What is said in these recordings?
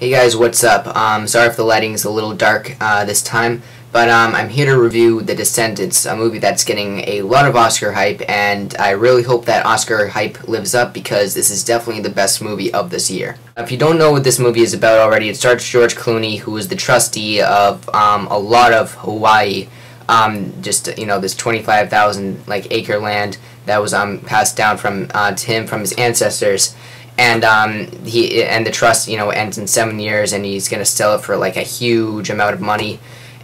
Hey guys, what's up? Sorry if the lighting is a little dark this time, but I'm here to review The Descendents, a movie that's getting a lot of Oscar hype, and I really hope that Oscar hype lives up because this is definitely the best movie of this year. If you don't know what this movie is about already, it stars George Clooney, who is the trustee of a lot of Hawaii, this 25,000 acre land that was passed down to him from his ancestors. And the trust ends in 7 years, and he's gonna sell it for a huge amount of money.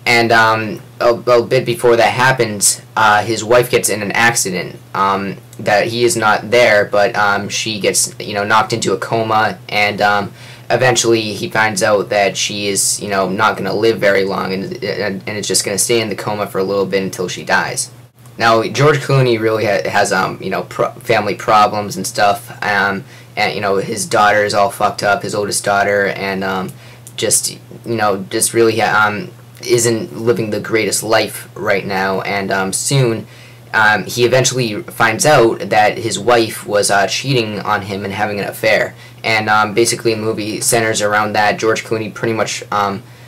And a bit before that happens, his wife gets in an accident that he is not there, but she gets knocked into a coma, and eventually he finds out that she is not gonna live very long, and it's just gonna stay in the coma for a little bit until she dies. Now George Clooney really has family problems and stuff. And his daughter is all fucked up, his oldest daughter, and just really isn't living the greatest life right now. And soon he eventually finds out that his wife was cheating on him and having an affair. And basically the movie centers around that. George Clooney pretty much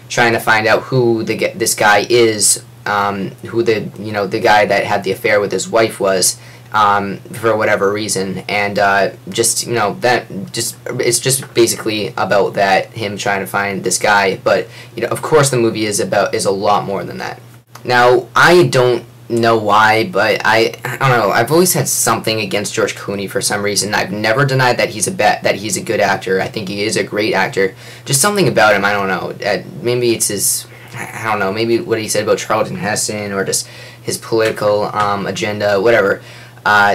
trying to find out who this guy is, who the guy that had the affair with his wife was. For whatever reason, and it's just basically about that, him trying to find this guy. But of course the movie is a lot more than that. Now I don't know why, but I don't know, I've always had something against George Clooney for some reason. I've never denied that he's a good actor. I think he is a great actor. Just something about him, I don't know. Maybe it's his, I don't know, maybe what he said about Charlton Heston, or just his political agenda, whatever.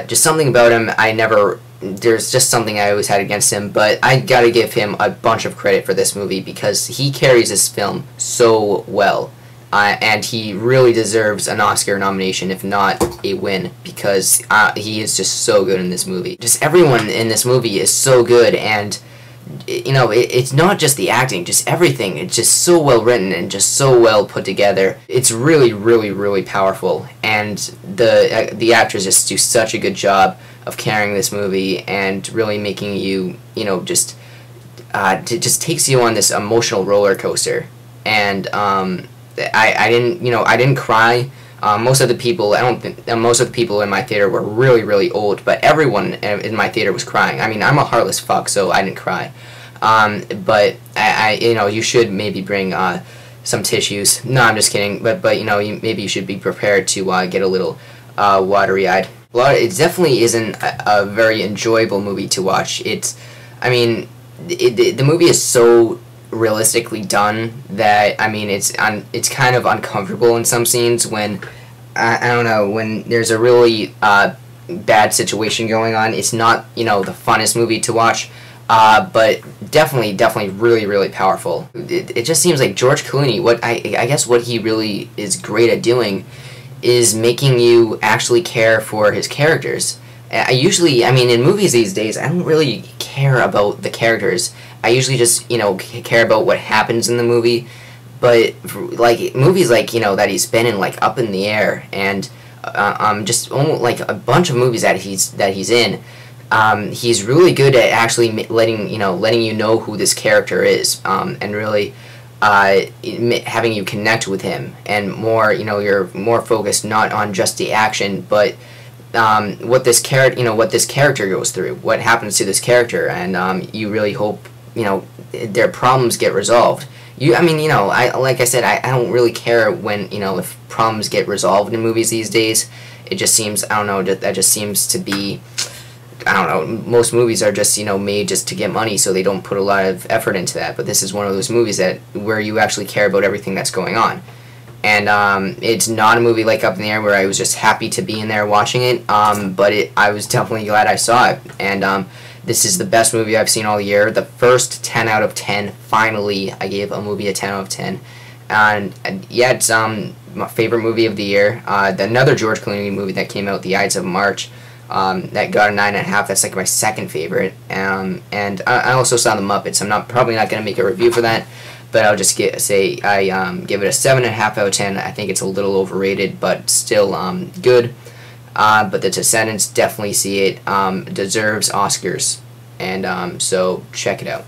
Just something about him, there's just something I always had against him, but I gotta give him a bunch of credit for this movie because he carries this film so well, and he really deserves an Oscar nomination, if not a win, because he is just so good in this movie. Just everyone in this movie is so good, and it's not just the acting, just everything. It's just so well written and just so well put together. It's really, really, really powerful, and the actors just do such a good job of carrying this movie and really making you, just takes you on this emotional roller coaster. And I didn't cry. Most of the people in my theater were really, really old, but everyone in my theater was crying. I mean, I'm a heartless fuck, so I didn't cry. But you should maybe bring some tissues. No, I'm just kidding. But maybe you should be prepared to get a little watery-eyed. It definitely isn't a very enjoyable movie to watch. The movie is so realistically done that it's kind of uncomfortable in some scenes when I don't know, when there's a really bad situation going on. It's not the funnest movie to watch, but definitely really, really powerful. It just seems like George Clooney, I guess what he really is great at doing is making you actually care for his characters. In movies these days, I don't really care about the characters. I usually just, care about what happens in the movie. But movies that he's been in, Up in the Air, and just almost a bunch of movies that he's in, he's really good at actually letting you know who this character is, and really having you connect with him, and more you're more focused not on just the action, but what this character goes through, what happens to this character, and you really hope their problems get resolved. Like I said, I don't really care when if problems get resolved in movies these days. It just seems, I don't know, that just seems to be, I don't know, most movies are just made just to get money, so they don't put a lot of effort into that. But this is one of those movies where you actually care about everything that's going on. And it's not a movie like Up in the Air where I was just happy to be in there watching it, but I was definitely glad I saw it. And this is the best movie I've seen all year. The first 10 out of 10, finally, I gave a movie a 10 out of 10. And yeah, it's my favorite movie of the year. Another George Clooney movie that came out, The Ides of March, that got a 9.5. That's my second favorite. And I also saw The Muppets. I'm probably not going to make a review for that, but I'll just say I give it a 7.5 out of 10. I think it's a little overrated, but still good. But The Descendents, definitely see it. Deserves Oscars, and so check it out.